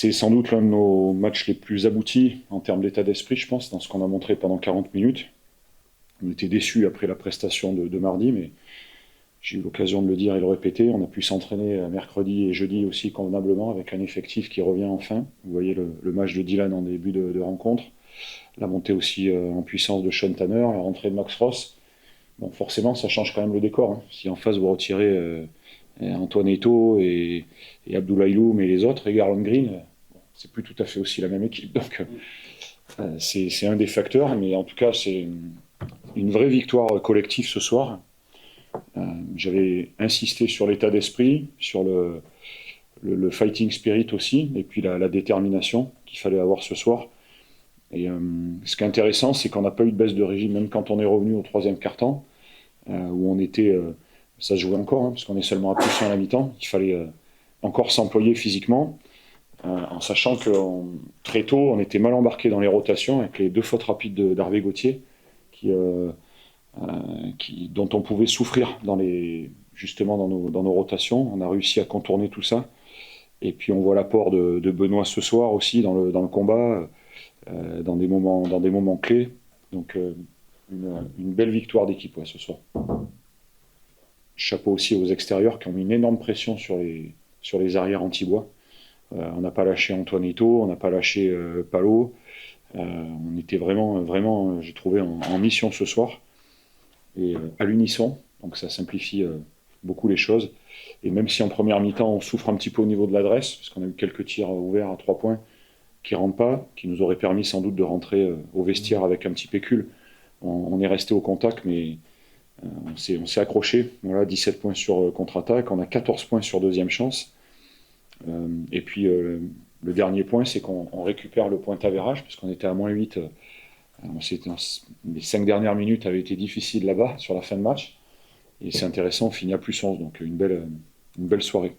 C'est sans doute l'un de nos matchs les plus aboutis en termes d'état d'esprit, je pense, dans ce qu'on a montré pendant 40 minutes. On était déçus après la prestation de mardi, mais j'ai eu l'occasion de le dire et le répéter. On a pu s'entraîner mercredi et jeudi aussi convenablement avec un effectif qui revient enfin. Vous voyez le match de Dylan en début de rencontre, la montée aussi en puissance de Sean Tanner, la rentrée de Max Ross. Bon, forcément, ça change quand même le décor. Hein. Si en face vous retirez Antoine Eto'o et Abdoulaye Loum et les autres, et Garland Green, c'est plus tout à fait aussi la même équipe. Donc, c'est un des facteurs, mais en tout cas, c'est une vraie victoire collective ce soir. J'avais insisté sur l'état d'esprit, sur le fighting spirit aussi, et puis la détermination qu'il fallait avoir ce soir. Et ce qui est intéressant, c'est qu'on n'a pas eu de baisse de régime, même quand on est revenu au troisième quart-temps, où on était, ça se jouait encore, hein, parce qu'on est seulement à plus 1 à la mi-temps. Il fallait encore s'employer physiquement, en sachant que très tôt, on était mal embarqué dans les rotations avec les 2 fautes rapides d'Hervé Gauthier, dont on pouvait souffrir justement dans nos rotations. On a réussi à contourner tout ça. Et puis on voit l'apport de Benoît ce soir aussi dans le combat, dans des moments clés. Donc une belle victoire d'équipe ce soir. Chapeau aussi aux extérieurs qui ont mis une énorme pression sur les arrières anti-bois. On n'a pas lâché Antoine Eto'o, on n'a pas lâché Palot. On était vraiment, j'ai trouvé, en mission ce soir. Et à l'unisson, donc ça simplifie beaucoup les choses. Et même si en première mi-temps on souffre un petit peu au niveau de l'adresse, parce qu'on a eu quelques tirs ouverts à 3 points qui ne rentrent pas, qui nous auraient permis sans doute de rentrer au vestiaire avec un petit pécule, on est resté au contact, mais on s'est accroché. Voilà, 17 points sur contre-attaque, on a 14 points sur deuxième chance. Et puis le dernier point, c'est qu'on récupère le point avérage, parce qu'on était à -8. Les 5 dernières minutes avaient été difficiles là-bas, sur la fin de match. Et c'est intéressant, on finit à +11, donc une belle soirée.